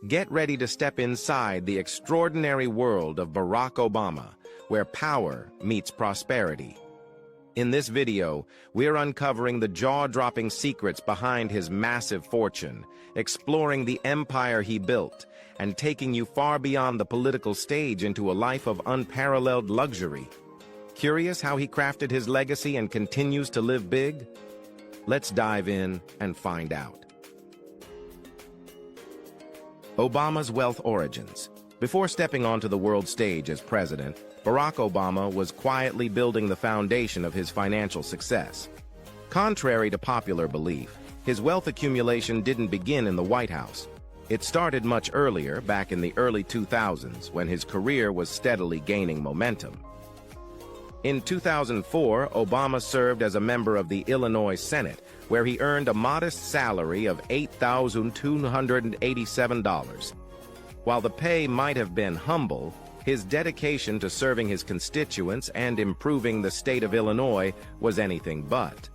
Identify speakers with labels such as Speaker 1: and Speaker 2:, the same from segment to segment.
Speaker 1: Get ready to step inside the extraordinary world of Barack Obama, where power meets prosperity. In this video, we're uncovering the jaw-dropping secrets behind his massive fortune, exploring the empire he built, and taking you far beyond the political stage into a life of unparalleled luxury. Curious how he crafted his legacy and continues to live big? Let's dive in and find out. Obama's wealth origins. Before stepping onto the world stage as president, Barack Obama was quietly building the foundation of his financial success. Contrary to popular belief, his wealth accumulation didn't begin in the White House. It started much earlier, back in the early 2000s, when his career was steadily gaining momentum. In 2004, Obama served as a member of the Illinois Senate, where he earned a modest salary of $8,287. While the pay might have been humble, his dedication to serving his constituents and improving the state of Illinois was anything but.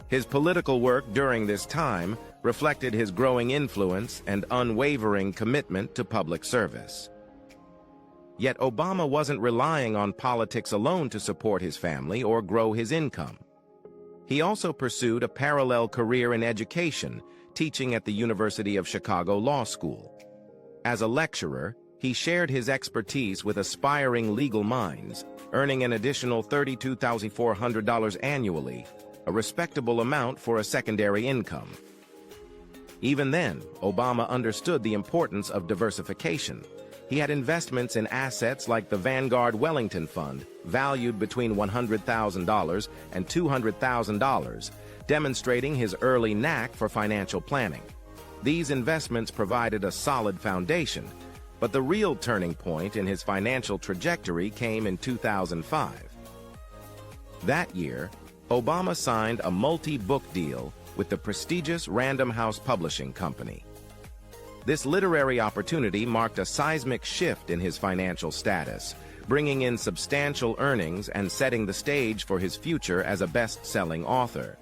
Speaker 1: His political work during this time reflected his growing influence and unwavering commitment to public service. Yet Obama wasn't relying on politics alone to support his family or grow his income. He also pursued a parallel career in education, teaching at the University of Chicago Law School. As a lecturer, he shared his expertise with aspiring legal minds, earning an additional $32,400 annually, a respectable amount for a secondary income. Even then, Obama understood the importance of diversification. He had investments in assets like the Vanguard Wellington Fund, valued between $100,000 and $200,000, demonstrating his early knack for financial planning. These investments provided a solid foundation, but the real turning point in his financial trajectory came in 2005. That year, Obama signed a multi-book deal with the prestigious Random House Publishing Company. This literary opportunity marked a seismic shift in his financial status, bringing in substantial earnings and setting the stage for his future as a best-selling author.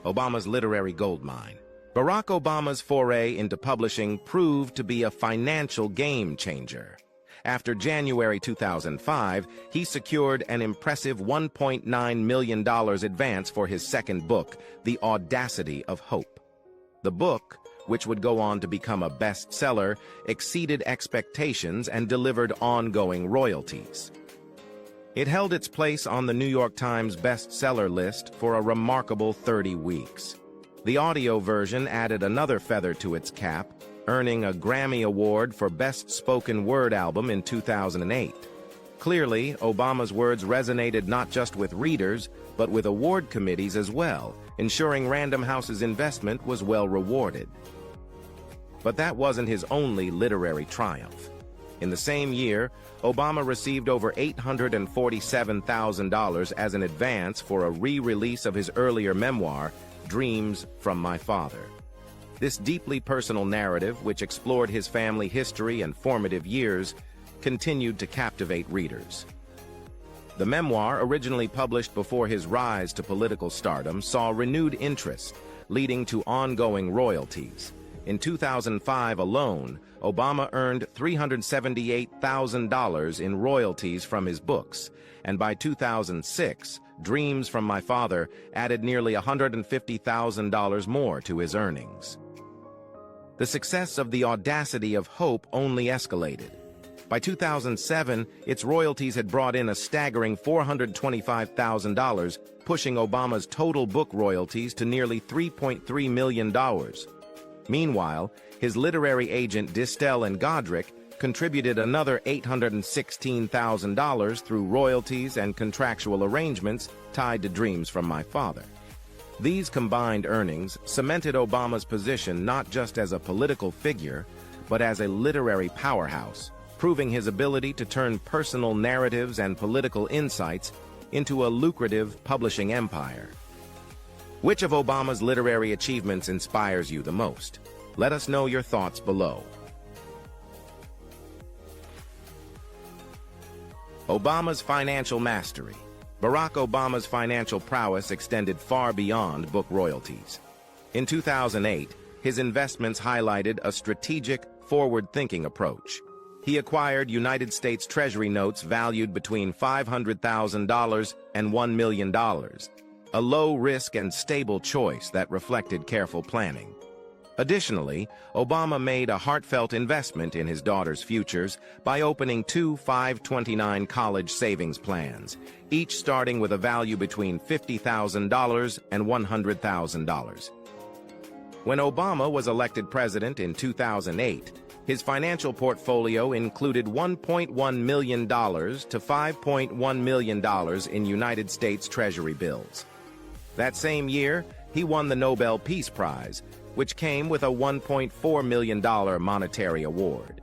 Speaker 1: Obama's literary goldmine. Barack Obama's foray into publishing proved to be a financial game-changer. After January 2005, he secured an impressive $1.9 million advance for his second book, The Audacity of Hope. The book, which would go on to become a bestseller, exceeded expectations and delivered ongoing royalties. It held its place on the New York Times bestseller list for a remarkable 30 weeks. The audio version added another feather to its cap, earning a Grammy Award for Best Spoken Word Album in 2008. Clearly, Obama's words resonated not just with readers, but with award committees as well, ensuring Random House's investment was well rewarded. But that wasn't his only literary triumph. In the same year, Obama received over $847,000 as an advance for a re-release of his earlier memoir, Dreams from My Father. This deeply personal narrative, which explored his family history and formative years, continued to captivate readers. The memoir, originally published before his rise to political stardom, saw renewed interest, leading to ongoing royalties. In 2005 alone, Obama earned $378,000 in royalties from his books, and by 2006, Dreams from My Father added nearly $150,000 more to his earnings. The success of The Audacity of Hope only escalated. By 2007, its royalties had brought in a staggering $425,000, pushing Obama's total book royalties to nearly $3.3 million. Meanwhile, his literary agent Distel and Godric contributed another $816,000 through royalties and contractual arrangements tied to Dreams from My Father. These combined earnings cemented Obama's position not just as a political figure, but as a literary powerhouse, proving his ability to turn personal narratives and political insights into a lucrative publishing empire. Which of Obama's literary achievements inspires you the most? Let us know your thoughts below. Obama's financial mastery. Barack Obama's financial prowess extended far beyond book royalties. In 2008, his investments highlighted a strategic, forward-thinking approach. He acquired United States Treasury notes valued between $500,000 and $1 million, a low-risk and stable choice that reflected careful planning. Additionally, Obama made a heartfelt investment in his daughter's futures by opening two 529 college savings plans, each starting with a value between $50,000 and $100,000. When Obama was elected president in 2008, his financial portfolio included $1.1 million to $5.1 million in United States Treasury bills. That same year, he won the Nobel Peace Prize, which came with a $1.4 million monetary award.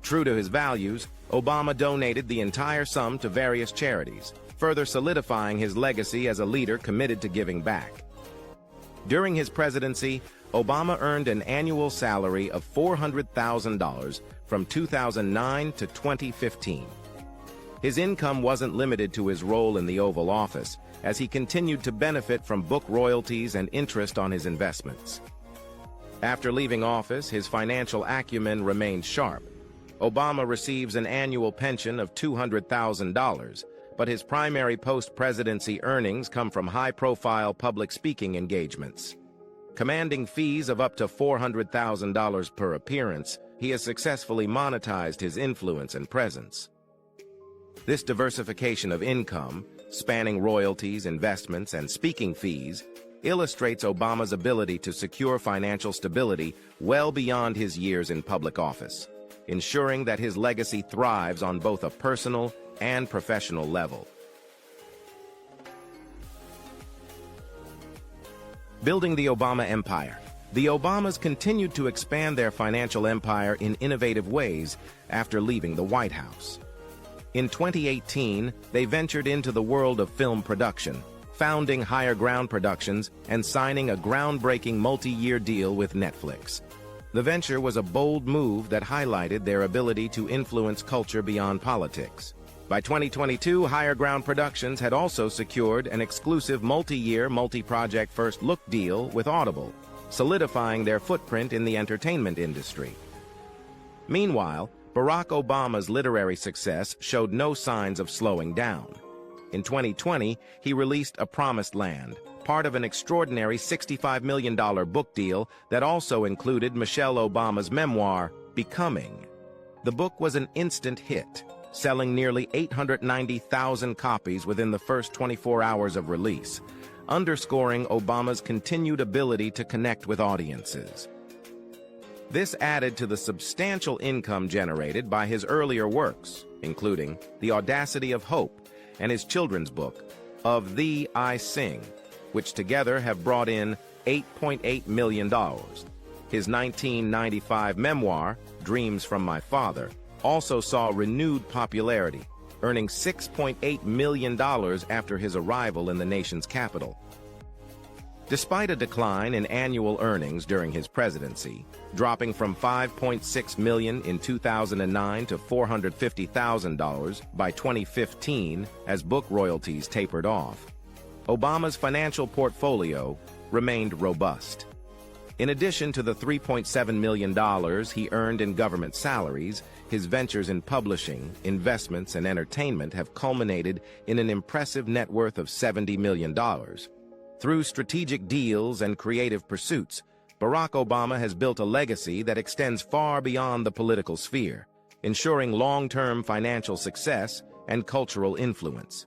Speaker 1: True to his values, Obama donated the entire sum to various charities, further solidifying his legacy as a leader committed to giving back. During his presidency, Obama earned an annual salary of $400,000 from 2009 to 2015. His income wasn't limited to his role in the Oval Office, as he continued to benefit from book royalties and interest on his investments. After leaving office, his financial acumen remained sharp. Obama receives an annual pension of $200,000, but his primary post-presidency earnings come from high-profile public speaking engagements. Commanding fees of up to $400,000 per appearance, he has successfully monetized his influence and presence. This diversification of income, spanning royalties, investments, and speaking fees, illustrates Obama's ability to secure financial stability well beyond his years in public office, ensuring that his legacy thrives on both a personal and professional level. Building the Obama Empire. The Obamas continued to expand their financial empire in innovative ways after leaving the White House. In 2018, they ventured into the world of film production, founding Higher Ground Productions and signing a groundbreaking multi-year deal with Netflix. The venture was a bold move that highlighted their ability to influence culture beyond politics. By 2022, Higher Ground Productions had also secured an exclusive multi-year, multi-project first look deal with Audible, solidifying their footprint in the entertainment industry. Meanwhile, Barack Obama's literary success showed no signs of slowing down. In 2020, he released A Promised Land, part of an extraordinary $65 million book deal that also included Michelle Obama's memoir, Becoming. The book was an instant hit, selling nearly 890,000 copies within the first 24 hours of release, underscoring Obama's continued ability to connect with audiences. This added to the substantial income generated by his earlier works, including The Audacity of Hope and his children's book, Of Thee I Sing, which together have brought in $8.8 million. His 1995 memoir, Dreams from My Father, also saw renewed popularity, earning $6.8 million after his arrival in the nation's capital. Despite a decline in annual earnings during his presidency, dropping from $5.6 million in 2009 to $450,000 by 2015 as book royalties tapered off, Obama's financial portfolio remained robust. In addition to the $3.7 million he earned in government salaries, his ventures in publishing, investments, and entertainment have culminated in an impressive net worth of $70 million. Through strategic deals and creative pursuits, Barack Obama has built a legacy that extends far beyond the political sphere, ensuring long-term financial success and cultural influence.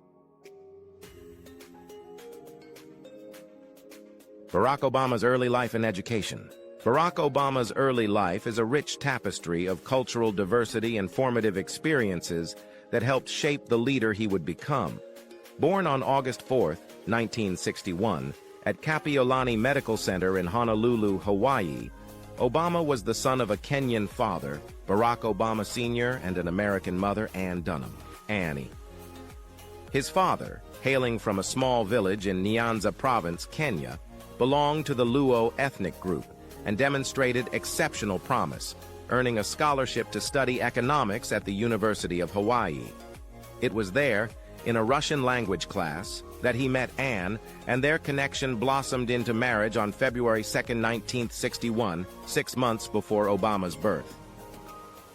Speaker 1: Barack Obama's early life and education. Barack Obama's early life is a rich tapestry of cultural diversity and formative experiences that helped shape the leader he would become. Born on August 4, 1961, at Kapiolani Medical Center in Honolulu, Hawaii, Obama was the son of a Kenyan father, Barack Obama Sr., and an American mother, Ann Dunham, Annie. His father, hailing from a small village in Nyanza Province, Kenya, belonged to the Luo ethnic group and demonstrated exceptional promise, earning a scholarship to study economics at the University of Hawaii. It was there, in a Russian language class, that he met Anne, and their connection blossomed into marriage on February 2, 1961, 6 months before Obama's birth.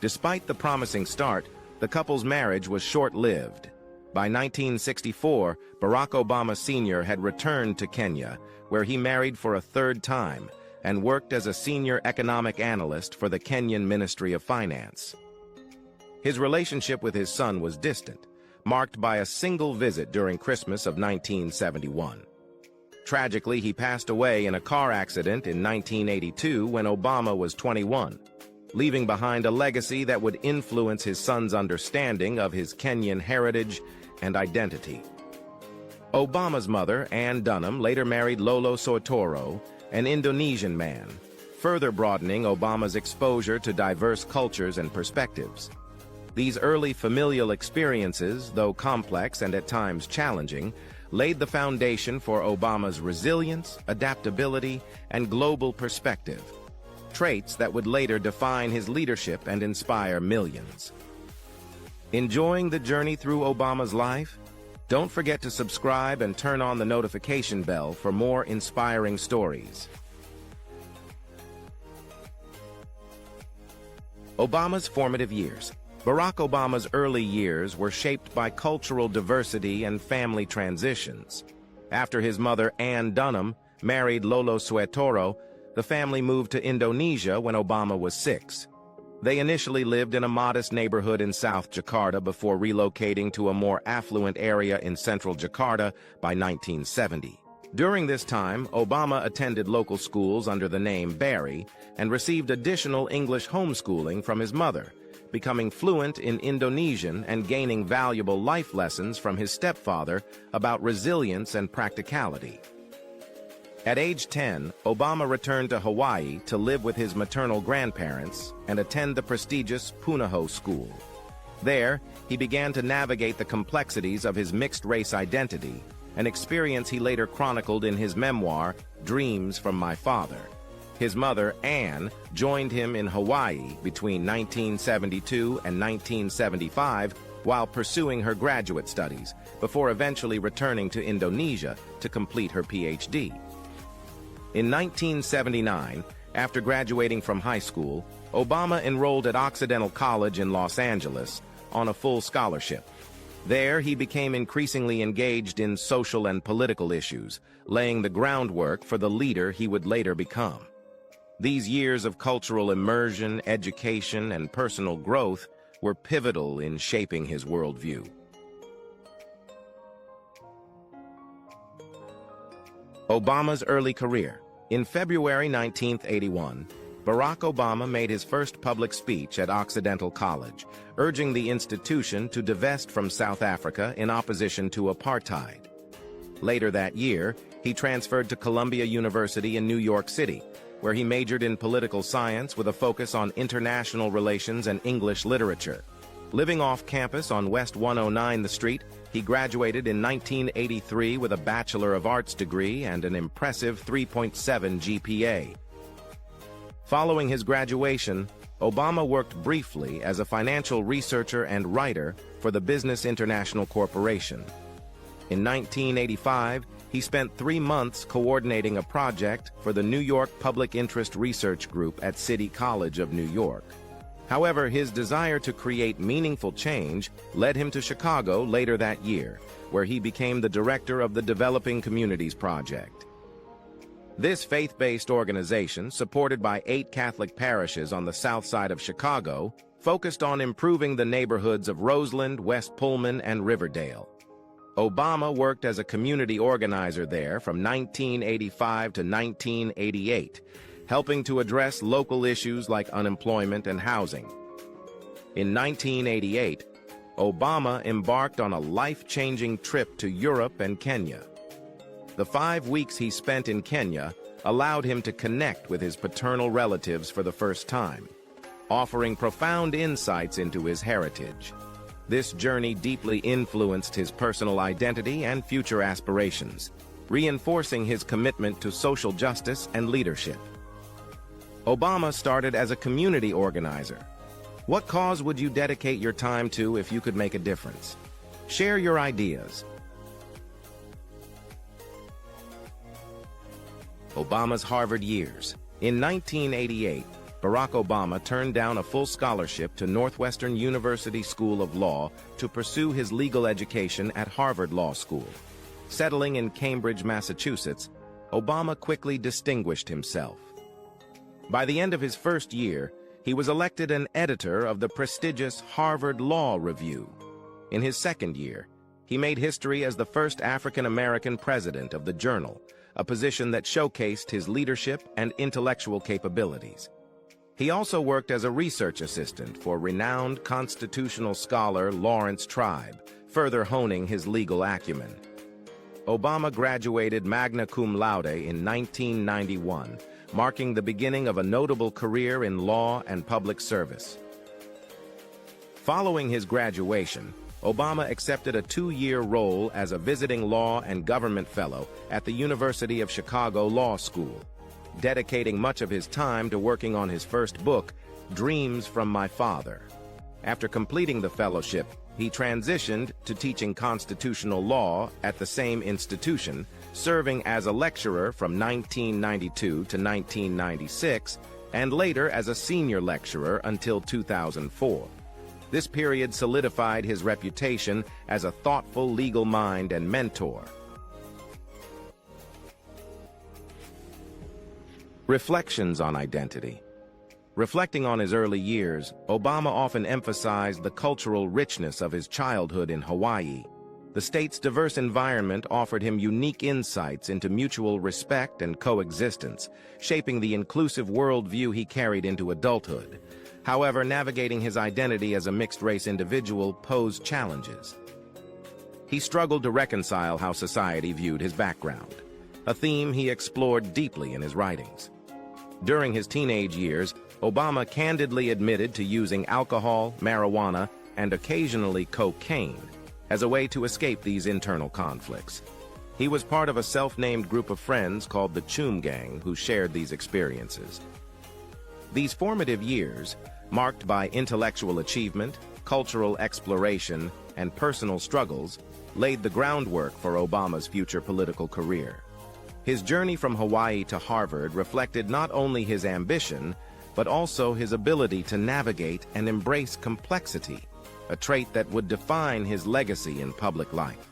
Speaker 1: Despite the promising start, the couple's marriage was short-lived. By 1964, Barack Obama Sr. had returned to Kenya, where he married for a third time and worked as a senior economic analyst for the Kenyan Ministry of Finance. His relationship with his son was distant, marked by a single visit during Christmas of 1971. Tragically, he passed away in a car accident in 1982 when Obama was 21, leaving behind a legacy that would influence his son's understanding of his Kenyan heritage and identity. Obama's mother, Ann Dunham, later married Lolo Soetoro, an Indonesian man, further broadening Obama's exposure to diverse cultures and perspectives. These early familial experiences, though complex and at times challenging, laid the foundation for Obama's resilience, adaptability, and global perspective, traits that would later define his leadership and inspire millions. Enjoying the journey through Obama's life? Don't forget to subscribe and turn on the notification bell for more inspiring stories. Obama's formative years. Barack Obama's early years were shaped by cultural diversity and family transitions. After his mother, Ann Dunham, married Lolo Soetoro, the family moved to Indonesia when Obama was 6. They initially lived in a modest neighborhood in South Jakarta before relocating to a more affluent area in central Jakarta by 1970. During this time, Obama attended local schools under the name Barry and received additional English homeschooling from his mother, becoming fluent in Indonesian and gaining valuable life lessons from his stepfather about resilience and practicality. At age 10, Obama returned to Hawaii to live with his maternal grandparents and attend the prestigious Punahou School. There, he began to navigate the complexities of his mixed-race identity, an experience he later chronicled in his memoir, Dreams from My Father. His mother, Anne, joined him in Hawaii between 1972 and 1975 while pursuing her graduate studies, before eventually returning to Indonesia to complete her PhD. In 1979, after graduating from high school, Obama enrolled at Occidental College in Los Angeles on a full scholarship. There, he became increasingly engaged in social and political issues, laying the groundwork for the leader he would later become. These years of cultural immersion, education, and personal growth were pivotal in shaping his worldview. Obama's early career. In February 1981, Barack Obama made his first public speech at Occidental College, urging the institution to divest from South Africa in opposition to apartheid. Later that year, he transferred to Columbia University in New York City, where he majored in political science with a focus on international relations and English literature. Living off campus on West 109 The Street, he graduated in 1983 with a Bachelor of Arts degree and an impressive 3.7 GPA. Following his graduation, Obama worked briefly as a financial researcher and writer for the Business International Corporation. In 1985, he spent 3 months coordinating a project for the New York Public Interest Research Group at City College of New York. However, his desire to create meaningful change led him to Chicago later that year, where he became the director of the Developing Communities Project. This faith-based organization, supported by 8 Catholic parishes on the south side of Chicago, focused on improving the neighborhoods of Roseland, West Pullman, and Riverdale. Obama worked as a community organizer there from 1985 to 1988, helping to address local issues like unemployment and housing. In 1988, Obama embarked on a life-changing trip to Europe and Kenya. The 5 weeks he spent in Kenya allowed him to connect with his paternal relatives for the first time, offering profound insights into his heritage. This journey deeply influenced his personal identity and future aspirations, reinforcing his commitment to social justice and leadership. Obama started as a community organizer. What cause would you dedicate your time to if you could make a difference? Share your ideas. Obama's Harvard years. In 1988, Barack Obama turned down a full scholarship to Northwestern University School of Law to pursue his legal education at Harvard Law School. Settling in Cambridge, Massachusetts, Obama quickly distinguished himself. By the end of his first year, he was elected an editor of the prestigious Harvard Law Review. In his second year, he made history as the first African-American president of the journal, a position that showcased his leadership and intellectual capabilities. He also worked as a research assistant for renowned constitutional scholar Lawrence Tribe, further honing his legal acumen. Obama graduated magna cum laude in 1991, marking the beginning of a notable career in law and public service. Following his graduation, Obama accepted a 2-year role as a visiting law and government fellow at the University of Chicago Law School, dedicating much of his time to working on his first book, Dreams from My Father. After completing the fellowship, he transitioned to teaching constitutional law at the same institution, serving as a lecturer from 1992 to 1996, and later as a senior lecturer until 2004. This period solidified his reputation as a thoughtful legal mind and mentor. Reflections on identity. Reflecting on his early years, Obama often emphasized the cultural richness of his childhood in Hawaii. The state's diverse environment offered him unique insights into mutual respect and coexistence, shaping the inclusive worldview he carried into adulthood. However, navigating his identity as a mixed-race individual posed challenges. He struggled to reconcile how society viewed his background, a theme he explored deeply in his writings. During his teenage years, Obama candidly admitted to using alcohol, marijuana, and occasionally cocaine as a way to escape these internal conflicts. He was part of a self-named group of friends called the Choom Gang who shared these experiences. These formative years, marked by intellectual achievement, cultural exploration, and personal struggles, laid the groundwork for Obama's future political career. His journey from Hawaii to Harvard reflected not only his ambition, but also his ability to navigate and embrace complexity, a trait that would define his legacy in public life.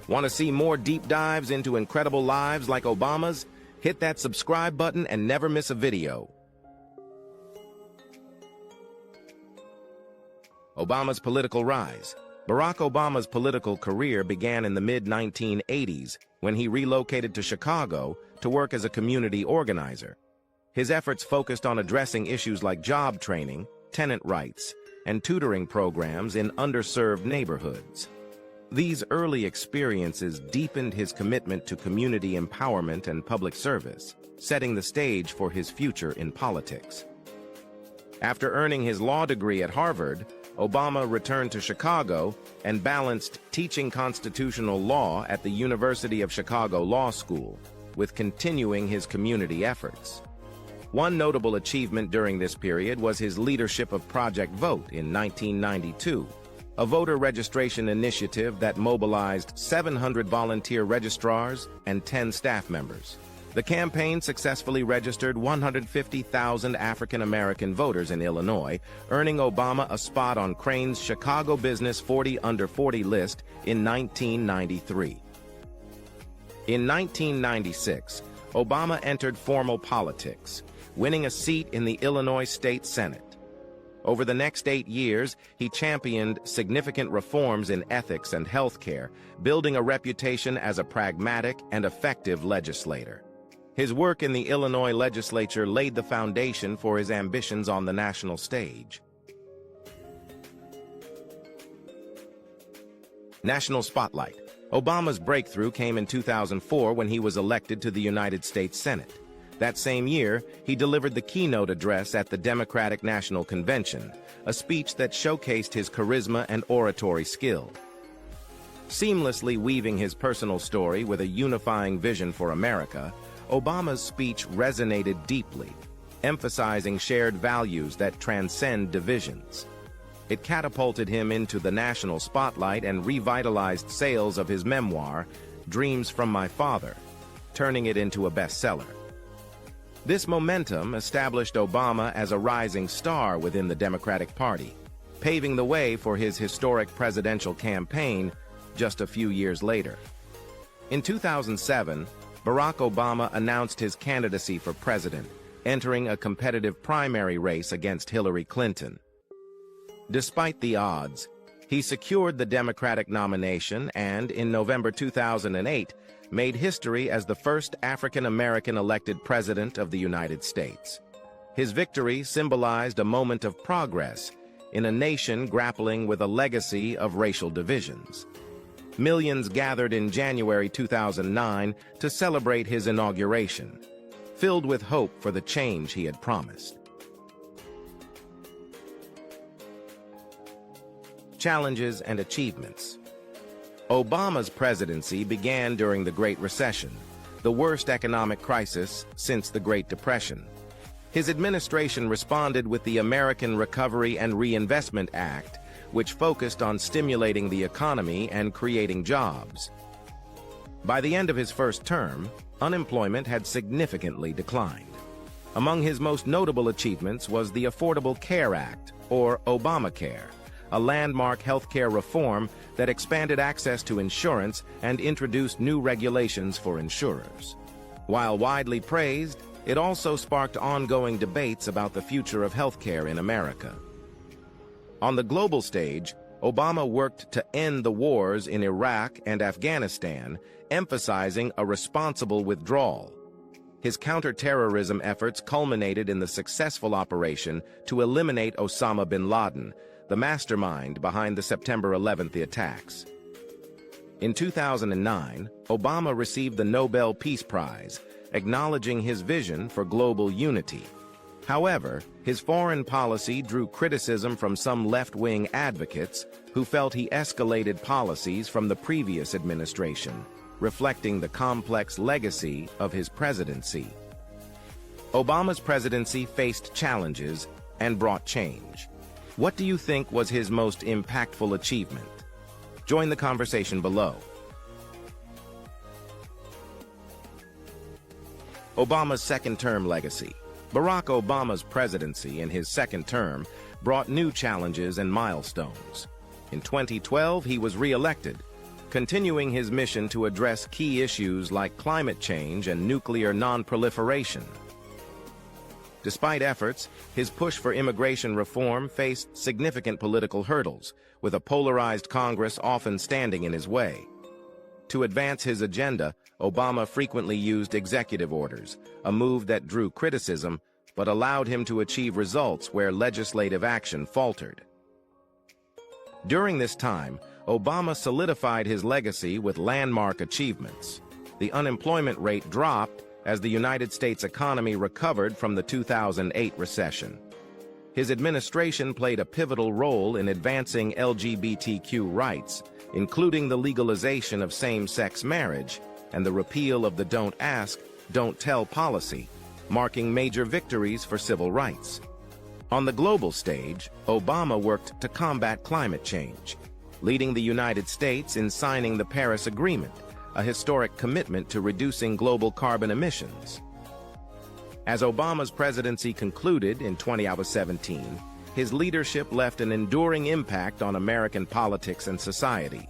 Speaker 1: Want to see more deep dives into incredible lives like Obama's? Hit that subscribe button and never miss a video. Obama's political rise. Barack Obama's political career began in the mid-1980s when he relocated to Chicago to work as a community organizer. His efforts focused on addressing issues like job training, tenant rights, and tutoring programs in underserved neighborhoods. These early experiences deepened his commitment to community empowerment and public service, setting the stage for his future in politics. After earning his law degree at Harvard, Obama returned to Chicago and balanced teaching constitutional law at the University of Chicago Law School with continuing his community efforts. One notable achievement during this period was his leadership of Project Vote in 1992, a voter registration initiative that mobilized 700 volunteer registrars and 10 staff members. The campaign successfully registered 150,000 African-American voters in Illinois, earning Obama a spot on Crain's Chicago Business 40 Under 40 list in 1993. In 1996, Obama entered formal politics, winning a seat in the Illinois State Senate. Over the next 8 years, he championed significant reforms in ethics and healthcare, building a reputation as a pragmatic and effective legislator. His work in the Illinois legislature laid the foundation for his ambitions on the national stage. National Spotlight. Obama's breakthrough came in 2004 when he was elected to the United States Senate. That same year, he delivered the keynote address at the Democratic National Convention, a speech that showcased his charisma and oratory skill. Seamlessly weaving his personal story with a unifying vision for America, Obama's speech resonated deeply, emphasizing shared values that transcend divisions. It catapulted him into the national spotlight and revitalized sales of his memoir, Dreams from My Father. turning it into a bestseller. This momentum established Obama as a rising star within the Democratic Party, paving the way for his historic presidential campaign just a few years later. In 2007, Barack Obama announced his candidacy for president, entering a competitive primary race against Hillary Clinton. Despite the odds, he secured the Democratic nomination and, in November 2008, made history as the first African-American elected president of the United States. His victory symbolized a moment of progress in a nation grappling with a legacy of racial divisions. Millions gathered in January 2009 to celebrate his inauguration, filled with hope for the change he had promised. Challenges and achievements. Obama's presidency began during the Great Recession, the worst economic crisis since the Great Depression. His administration responded with the American Recovery and Reinvestment Act, which focused on stimulating the economy and creating jobs. By the end of his first term, unemployment had significantly declined. Among his most notable achievements was the Affordable Care Act, or Obamacare, a landmark healthcare reform that expanded access to insurance and introduced new regulations for insurers. While widely praised, it also sparked ongoing debates about the future of healthcare in America. On the global stage, Obama worked to end the wars in Iraq and Afghanistan, emphasizing a responsible withdrawal. His counterterrorism efforts culminated in the successful operation to eliminate Osama bin Laden, the mastermind behind the September 11th attacks. In 2009, Obama received the Nobel Peace Prize, acknowledging his vision for global unity. However, his foreign policy drew criticism from some left-wing advocates who felt he escalated policies from the previous administration, reflecting the complex legacy of his presidency. Obama's presidency faced challenges and brought change. What do you think was his most impactful achievement? Join the conversation below. Obama's second-term legacy. Barack Obama's presidency in his second term brought new challenges and milestones. In 2012, he was re-elected, continuing his mission to address key issues like climate change and nuclear non-proliferation. Despite efforts, his push for immigration reform faced significant political hurdles, with a polarized Congress often standing in his way. To advance his agenda, Obama frequently used executive orders, a move that drew criticism but allowed him to achieve results where legislative action faltered. During this time, Obama solidified his legacy with landmark achievements. The unemployment rate dropped as the United States economy recovered from the 2008 recession. His administration played a pivotal role in advancing LGBTQ rights, including the legalization of same-sex marriage and the repeal of the Don't Ask, Don't Tell policy, marking major victories for civil rights. On the global stage, Obama worked to combat climate change, leading the United States in signing the Paris Agreement, a historic commitment to reducing global carbon emissions. As Obama's presidency concluded in 2017, his leadership left an enduring impact on American politics and society.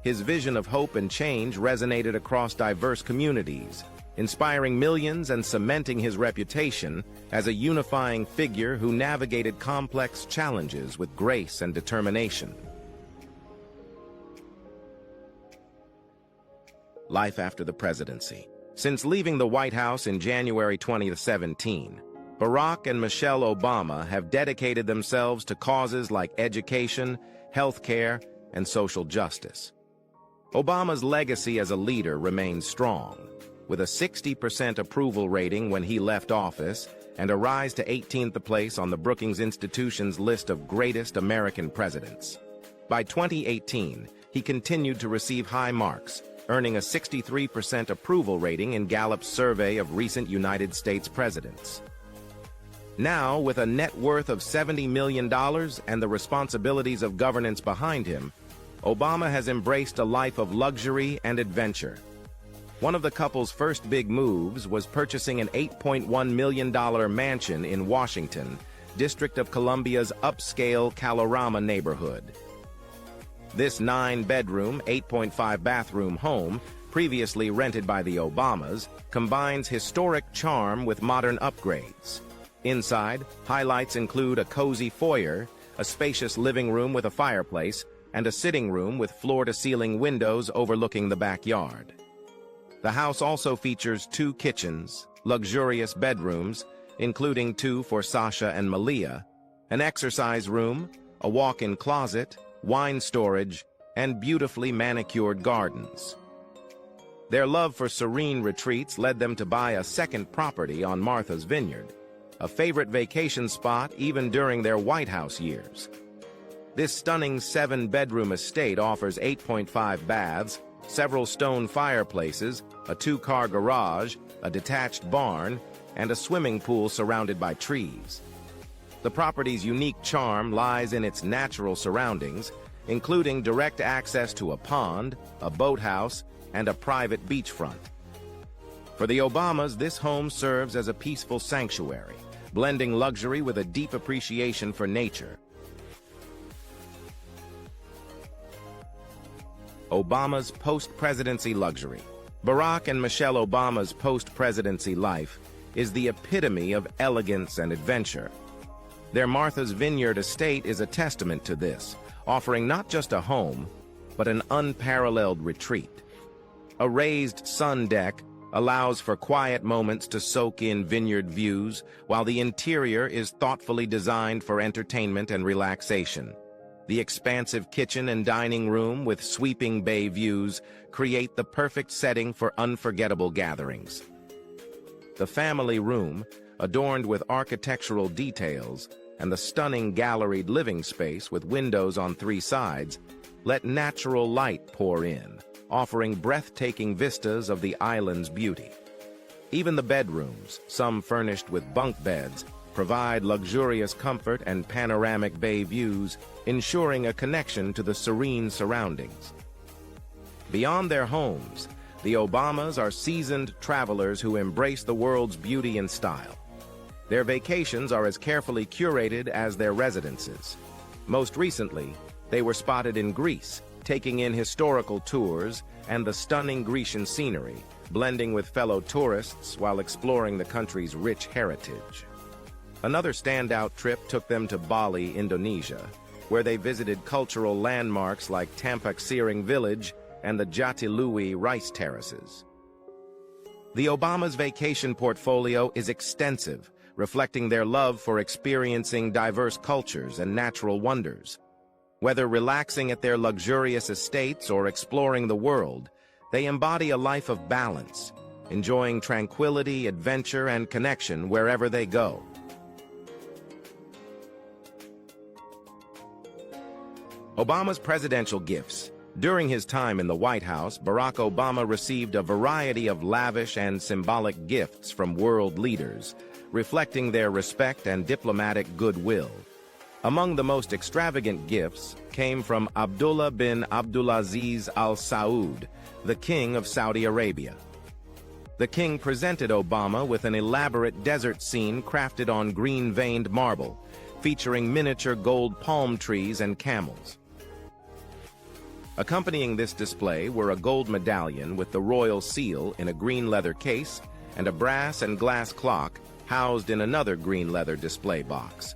Speaker 1: His vision of hope and change resonated across diverse communities, inspiring millions and cementing his reputation as a unifying figure who navigated complex challenges with grace and determination. Life after the presidency. Since leaving the White House in January 2017, Barack and Michelle Obama have dedicated themselves to causes like education, healthcare, and social justice. Obama's legacy as a leader remains strong, with a 60% approval rating when he left office and a rise to 18th place on the Brookings Institution's list of greatest American presidents. By 2018, he continued to receive high marks, earning a 63% approval rating in Gallup's survey of recent United States presidents. Now, with a net worth of $70 million and the responsibilities of governance behind him, Obama has embraced a life of luxury and adventure. One of the couple's first big moves was purchasing an $8.1 million mansion in Washington, District of Columbia's upscale Kalorama neighborhood. This 9-bedroom, 8.5-bathroom home, previously rented by the Obamas, combines historic charm with modern upgrades. Inside, highlights include a cozy foyer, a spacious living room with a fireplace, and a sitting room with floor-to-ceiling windows overlooking the backyard. The house also features 2 kitchens, luxurious bedrooms, including 2 for Sasha and Malia, an exercise room, a walk-in closet, wine storage, and beautifully manicured gardens. Their love for serene retreats led them to buy a second property on Martha's Vineyard, a favorite vacation spot even during their White House years. This stunning 7-bedroom estate offers 8.5 baths, several stone fireplaces, a 2-car garage, a detached barn, and a swimming pool surrounded by trees. The property's unique charm lies in its natural surroundings, including direct access to a pond, a boathouse, and a private beachfront. For the Obamas, this home serves as a peaceful sanctuary, blending luxury with a deep appreciation for nature. Obama's post-presidency luxury. Barack and Michelle Obama's post-presidency life is the epitome of elegance and adventure. Their Martha's Vineyard estate is a testament to this, offering not just a home, but an unparalleled retreat. A raised sun deck allows for quiet moments to soak in vineyard views, while the interior is thoughtfully designed for entertainment and relaxation. The expansive kitchen and dining room with sweeping bay views create the perfect setting for unforgettable gatherings. The family room, adorned with architectural details, and the stunning galleried living space with windows on 3 sides, let natural light pour in, offering breathtaking vistas of the island's beauty. Even the bedrooms, some furnished with bunk beds, provide luxurious comfort and panoramic bay views, ensuring a connection to the serene surroundings. Beyond their homes, the Obamas are seasoned travelers who embrace the world's beauty and style. Their vacations are as carefully curated as their residences. Most recently, they were spotted in Greece, taking in historical tours and the stunning Grecian scenery, blending with fellow tourists while exploring the country's rich heritage. Another standout trip took them to Bali, Indonesia, where they visited cultural landmarks like Tampak Siring Village and the Jatiluwih rice terraces. The Obamas' vacation portfolio is extensive, reflecting their love for experiencing diverse cultures and natural wonders. Whether relaxing at their luxurious estates or exploring the world, they embody a life of balance, enjoying tranquility, adventure, and connection wherever they go. Obama's presidential gifts. During his time in the White House, Barack Obama received a variety of lavish and symbolic gifts from world leaders, reflecting their respect and diplomatic goodwill. Among the most extravagant gifts came from Abdullah bin Abdulaziz Al Saud, the King of Saudi Arabia. The king presented Obama with an elaborate desert scene crafted on green-veined marble, featuring miniature gold palm trees and camels. Accompanying this display were a gold medallion with the royal seal in a green leather case and a brass and glass clock housed in another green leather display box.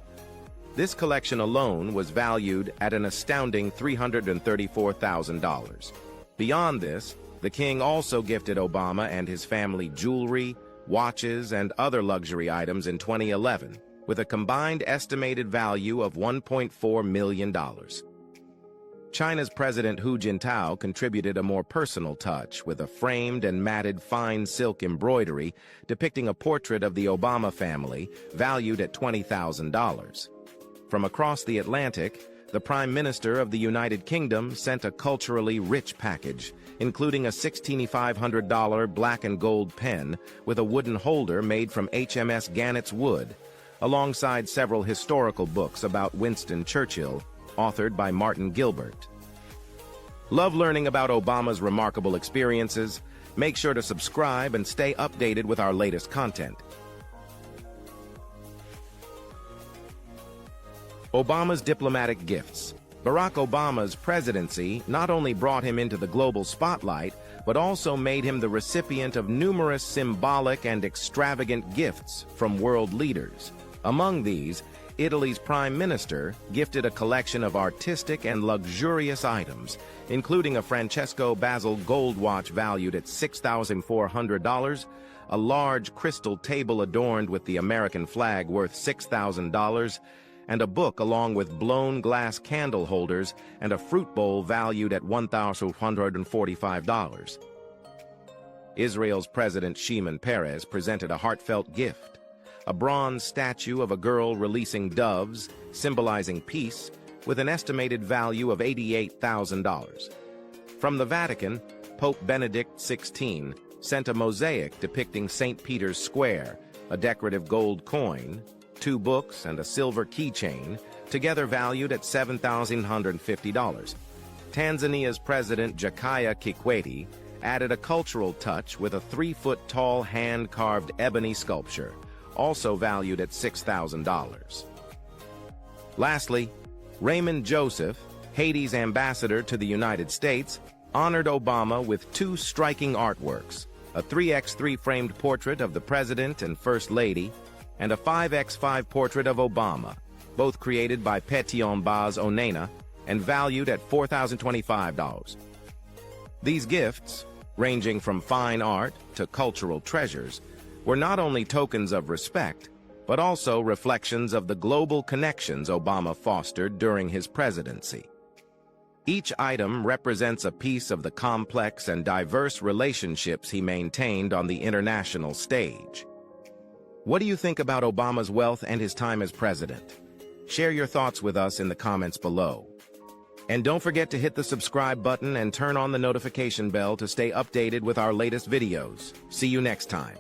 Speaker 1: This collection alone was valued at an astounding $334,000. Beyond this, the king also gifted Obama and his family jewelry, watches, and other luxury items in 2011, with a combined estimated value of $1.4 million. China's President Hu Jintao contributed a more personal touch with a framed and matted fine silk embroidery depicting a portrait of the Obama family, valued at $20,000. From across the Atlantic, the Prime Minister of the United Kingdom sent a culturally rich package, including a $6,500 black and gold pen with a wooden holder made from HMS Gannet's wood, alongside several historical books about Winston Churchill, authored by Martin Gilbert. Love learning about Obama's remarkable experiences? Make sure to subscribe and stay updated with our latest content. Obama's diplomatic gifts. Barack Obama's presidency not only brought him into the global spotlight, but also made him the recipient of numerous symbolic and extravagant gifts from world leaders. Among these, Italy's Prime Minister gifted a collection of artistic and luxurious items, including a Francesco Basil gold watch valued at $6,400, a large crystal table adorned with the American flag worth $6,000, and a book along with blown glass candle holders and a fruit bowl valued at $1,145. Israel's President Shimon Peres presented a heartfelt gift, a bronze statue of a girl releasing doves, symbolizing peace, with an estimated value of $88,000. From the Vatican, Pope Benedict XVI sent a mosaic depicting St. Peter's Square, a decorative gold coin, 2 books, and a silver keychain, together valued at $7,150. Tanzania's President Jakaya Kikwete added a cultural touch with a 3-foot-tall hand-carved ebony sculpture, also valued at $6,000. Lastly, Raymond Joseph, Haiti's ambassador to the United States, honored Obama with 2 striking artworks, a 3x3 framed portrait of the President and First Lady, and a 5x5 portrait of Obama, both created by Petion Baz Onena and valued at $4,025. These gifts, ranging from fine art to cultural treasures, were not only tokens of respect, but also reflections of the global connections Obama fostered during his presidency. Each item represents a piece of the complex and diverse relationships he maintained on the international stage. What do you think about Obama's wealth and his time as president? Share your thoughts with us in the comments below. And don't forget to hit the subscribe button and turn on the notification bell to stay updated with our latest videos. See you next time.